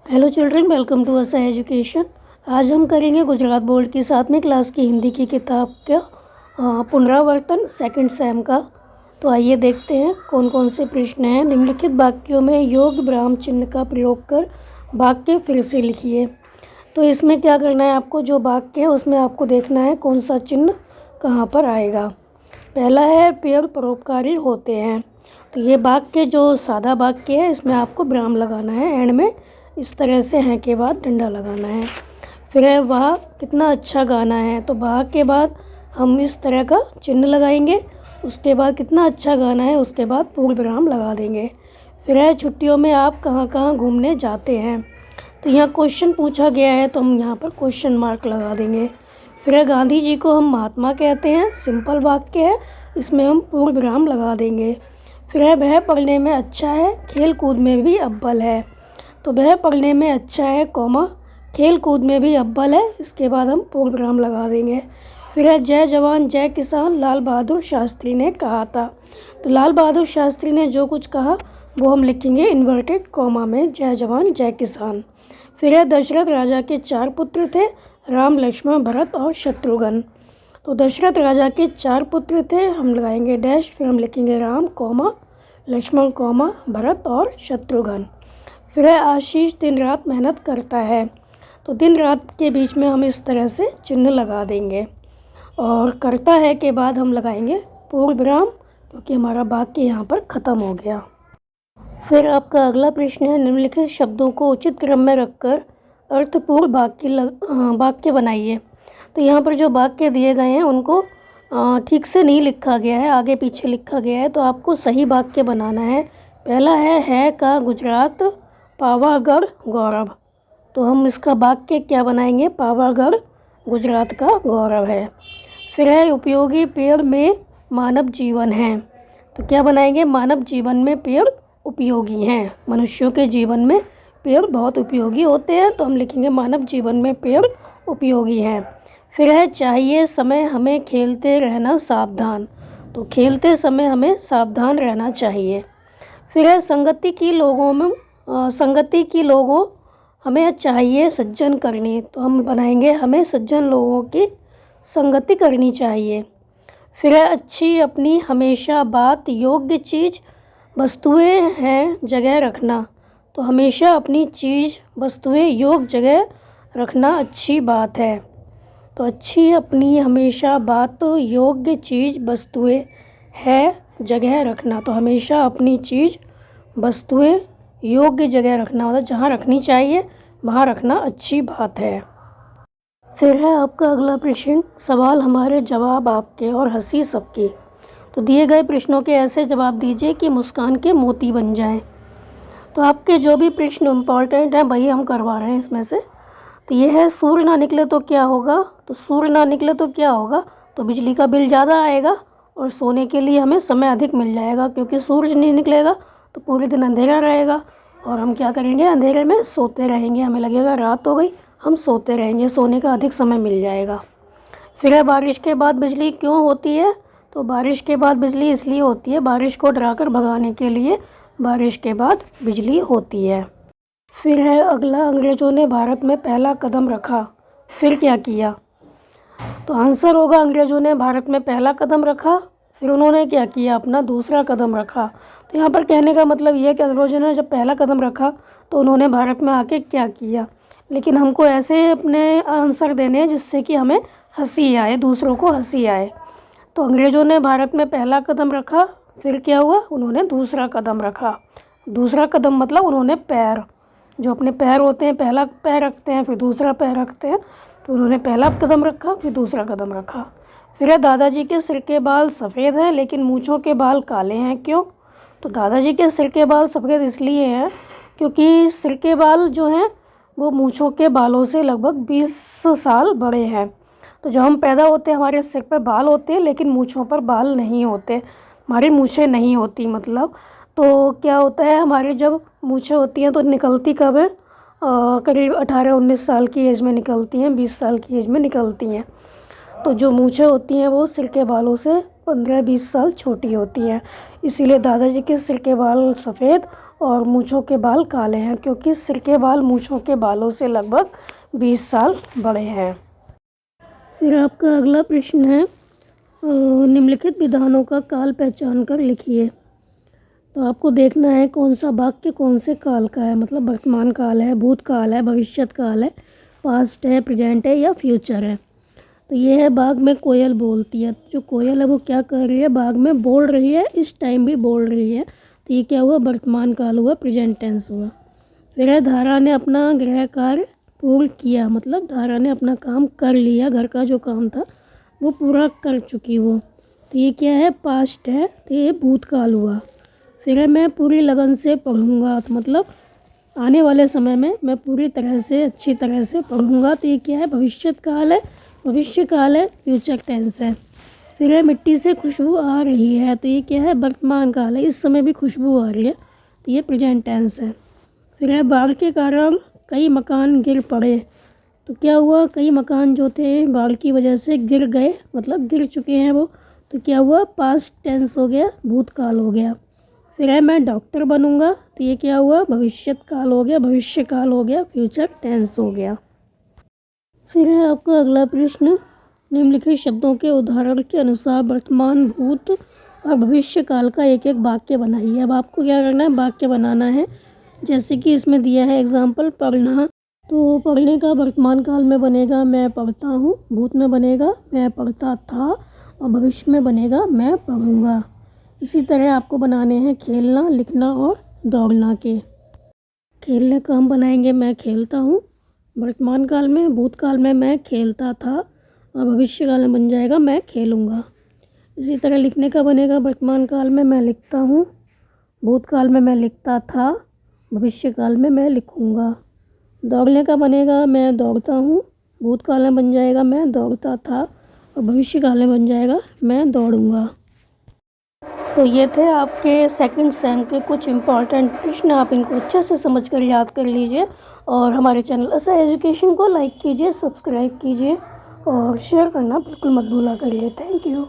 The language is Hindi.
हेलो चिल्ड्रन, वेलकम टू असा एजुकेशन। आज हम करेंगे गुजरात बोर्ड की 7वीं क्लास की हिंदी की किताब का पुनरावर्तन सेकंड सेम का। तो आइए देखते हैं कौन कौन से प्रश्न हैं। निम्नलिखित वाक्यों में योग विराम चिन्ह का प्रयोग कर वाक्य फिर से लिखिए। तो इसमें क्या करना है आपको, जो वाक्य है उसमें आपको देखना है कौन सा चिन्ह कहाँ पर आएगा। पहला है पेड़ परोपकारी होते हैं। तो ये वाक्य जो सादा वाक्य है इसमें आपको विराम लगाना है, एंड में इस तरह से हैं के बाद डंडा लगाना है। फिर है वह कितना अच्छा गाना है, तो वह के बाद हम इस तरह का चिन्ह लगाएंगे। उसके बाद कितना अच्छा गाना है, उसके बाद पूर्ण विराम लगा देंगे। फिर है छुट्टियों में आप कहाँ कहाँ घूमने जाते हैं। तो यहाँ क्वेश्चन पूछा गया है तो हम यहाँ पर क्वेश्चन मार्क लगा देंगे। फिर है गांधी जी को हम महात्मा कहते हैं, सिंपल वाक्य है, इसमें हम पूर्ण विराम लगा देंगे। फिर है वह पढ़ने में अच्छा है, खेल कूद में भी अव्वल है। तो वह पढ़ने में अच्छा है कॉमा खेल कूद में भी अव्वल है, इसके बाद हम पूर्ण विराम लगा देंगे। फिर है जय जवान जय किसान लाल बहादुर शास्त्री ने कहा था। तो लाल बहादुर शास्त्री ने जो कुछ कहा वो हम लिखेंगे इन्वर्टेड कॉमा में, जय जवान जय किसान। फिर है दशरथ राजा के 4 पुत्र थे, राम लक्ष्मण भरत और शत्रुघ्न। तो दशरथ राजा के 4 पुत्र थे, हम लगाएंगे डैश, फिर हम लिखेंगे राम कॉमा लक्ष्मण कॉमा भरत और शत्रुघ्न। फिर है आशीष दिन रात मेहनत करता है। तो दिन रात के बीच में हम इस तरह से चिन्ह लगा देंगे, और करता है के बाद हम लगाएंगे पूर्ण विराम, क्योंकि हमारा वाक्य यहाँ पर ख़त्म हो गया। फिर आपका अगला प्रश्न है निम्नलिखित शब्दों को उचित क्रम में रखकर अर्थपूर्ण वाक्य बनाइए। तो यहाँ पर जो वाक्य दिए गए हैं उनको ठीक से नहीं लिखा गया है, आगे पीछे लिखा गया है, तो आपको सही वाक्य बनाना है। पहला है का गुजरात पावागढ़ गौरव। तो हम इसका वाक्य क्या बनाएंगे, पावागढ़ गुजरात का गौरव है। फिर है उपयोगी पेड़ में मानव जीवन है। तो क्या बनाएंगे, मानव जीवन में पेड़ उपयोगी हैं, मनुष्यों के जीवन में पेड़ बहुत उपयोगी होते हैं, तो हम लिखेंगे मानव जीवन में पेड़ उपयोगी हैं। फिर है चाहिए समय हमें खेलते रहना सावधान। तो खेलते समय हमें सावधान रहना चाहिए। फिर है संगति की लोगों हमें चाहिए सज्जन करनी। तो हम बनाएंगे हमें सज्जन लोगों की संगति करनी चाहिए। फिर है अच्छी अपनी हमेशा बात योग्य चीज़ वस्तुएं हैं जगह रखना। तो हमेशा अपनी चीज़ वस्तुएं योग्य जगह रखना अच्छी बात है। तो अच्छी अपनी हमेशा बात योग्य चीज़ वस्तुएं है जगह रखना। तो हमेशा अपनी चीज़ वस्तुएं योग्य जगह रखना, मतलब जहाँ रखनी चाहिए वहाँ रखना अच्छी बात है। फिर है आपका अगला प्रश्न सवाल हमारे जवाब आपके और हंसी सबकी। तो दिए गए प्रश्नों के ऐसे जवाब दीजिए कि मुस्कान के मोती बन जाएं। तो आपके जो भी प्रश्न इम्पॉर्टेंट हैं वही हम करवा रहे हैं इसमें से। तो ये है सूर्य ना निकले तो क्या होगा। तो सूर्य ना निकले तो क्या होगा, तो बिजली का बिल ज़्यादा आएगा और सोने के लिए हमें समय अधिक मिल जाएगा, क्योंकि सूरज नहीं निकलेगा तो पूरे दिन अंधेरा रहेगा और हम क्या करेंगे, अंधेरे में सोते रहेंगे, हमें लगेगा रात हो गई, हम सोते रहेंगे, सोने का अधिक समय मिल जाएगा। फिर है बारिश के बाद बिजली क्यों होती है। तो बारिश के बाद बिजली इसलिए होती है, बारिश को डराकर भगाने के लिए बारिश के बाद बिजली होती है। फिर है अगला अंग्रेज़ों ने भारत में पहला कदम रखा, फिर क्या किया। तो आंसर होगा अंग्रेज़ों ने भारत में पहला कदम रखा, फिर उन्होंने क्या किया, अपना दूसरा कदम रखा। तो यहाँ पर कहने का मतलब ये है कि अंग्रेज़ों ने जब पहला कदम रखा तो उन्होंने भारत में आके क्या किया, लेकिन हमको ऐसे अपने आंसर देने हैं जिससे कि हमें हंसी आए, दूसरों को हंसी आए। तो अंग्रेज़ों ने भारत में पहला कदम रखा, फिर क्या हुआ, उन्होंने दूसरा कदम रखा। दूसरा कदम मतलब उन्होंने पैर, जो अपने पैर होते हैं, पहला पैर रखते हैं फिर दूसरा पैर रखते हैं, तो उन्होंने पहला कदम रखा फिर दूसरा कदम रखा। फिर है दादाजी के सिर के बाल सफ़ेद हैं लेकिन मूँछों के बाल काले हैं, क्यों। तो दादाजी के सिर के बाल सफ़ेद इसलिए हैं क्योंकि सिर के बाल जो हैं वो मूँछों के बालों से लगभग 20 साल बड़े हैं। तो जब हम पैदा होते हैं हमारे सिर पर बाल होते हैं लेकिन मूँछों पर बाल नहीं होते, हमारी मूँछें नहीं होती मतलब। तो क्या होता है, हमारे जब मूँछें होती हैं तो निकलती कब है, करीब 18-19 साल की एज में निकलती हैं, 20 साल की एज में निकलती हैं। तो जो मूँछें होती हैं वो सिर के बालों से 15-20 साल छोटी होती हैं, इसीलिए दादाजी के सिर के बाल सफ़ेद और मूँछों के बाल काले हैं, क्योंकि सिर के बाल मूँछों के बालों से लगभग 20 साल बड़े हैं। फिर आपका अगला प्रश्न है, निम्नलिखित विधानों का काल पहचान कर लिखिए। तो आपको देखना है कौन सा वाक्य कौन से काल का है, मतलब वर्तमान काल है, भूतकाल है, भविष्यत काल है, पास्ट है, प्रेजेंट है या फ्यूचर है। तो ये है, बाग में कोयल बोलती है। जो कोयल है वो क्या कर रही है, बाग में बोल रही है, इस टाइम भी बोल रही है। तो ये क्या हुआ, वर्तमान काल हुआ, प्रेजेंट टेंस हुआ। फिर है, धारा ने अपना गृह कार्य पूर्ण किया, मतलब धारा ने अपना काम कर लिया, घर का जो काम था वो पूरा कर चुकी वो। तो ये क्या है, पास्ट है, तो ये भूतकाल हुआ। फिर है, मैं पूरी लगन से पढ़ूँगा, तो मतलब आने वाले समय में मैं पूरी तरह से अच्छी तरह से पढ़ूँगा। तो ये क्या है, भविष्यत काल है, भविष्य काल है, फ्यूचर टेंस है। फिर है, मिट्टी से खुशबू आ रही है। तो ये क्या है, वर्तमान काल है, इस समय भी खुशबू आ रही है, तो ये प्रेजेंट टेंस है। फिर है, बाढ़ के कारण कई मकान गिर पड़े। तो क्या हुआ, कई मकान जो थे बाढ़ की वजह से गिर गए, मतलब गिर चुके हैं वो। तो क्या हुआ, पास्ट टेंस हो गया, भूतकाल हो गया। फिर है, मैं डॉक्टर बनूंगा। तो ये क्या हुआ, भविष्यत काल हो गया, भविष्य काल हो गया, फ्यूचर टेंस हो गया। फिर है आपका अगला प्रश्न, निम्नलिखित शब्दों के उदाहरण के अनुसार वर्तमान, भूत और भविष्य काल का एक एक वाक्य बनाइए। अब आपको क्या करना है, वाक्य बनाना है। जैसे कि इसमें दिया है एग्जाम्पल, पढ़ना। तो पढ़ने का वर्तमान काल में बनेगा मैं पढ़ता हूँ, भूत में बनेगा मैं पढ़ता था, और भविष्य में बनेगा मैं पढ़ूँगा। इसी तरह आपको बनाने हैं खेलना, लिखना और दौड़ना के। खेलने का हम बनाएंगे मैं खेलता हूँ वर्तमान काल में, भूतकाल में मैं खेलता था, और भविष्य काल में बन जाएगा मैं खेलूँगा। इसी तरह लिखने का बनेगा वर्तमान काल में मैं लिखता हूँ, भूतकाल में मैं लिखता था, भविष्य काल में मैं लिखूँगा। दौड़ने का बनेगा मैं दौड़ता हूँ, भूतकाल में बन जाएगा मैं दौड़ता था, और भविष्य काल में बन जाएगा मैं दौड़ूँगा। तो ये थे आपके सेकंड सेम के कुछ इम्पॉर्टेंट प्रश्न। आप इनको अच्छे से समझकर याद कर लीजिए, और हमारे चैनल ऐसा एजुकेशन को लाइक कीजिए, सब्सक्राइब कीजिए, और शेयर करना बिल्कुल मत भूला करिए। Thank you.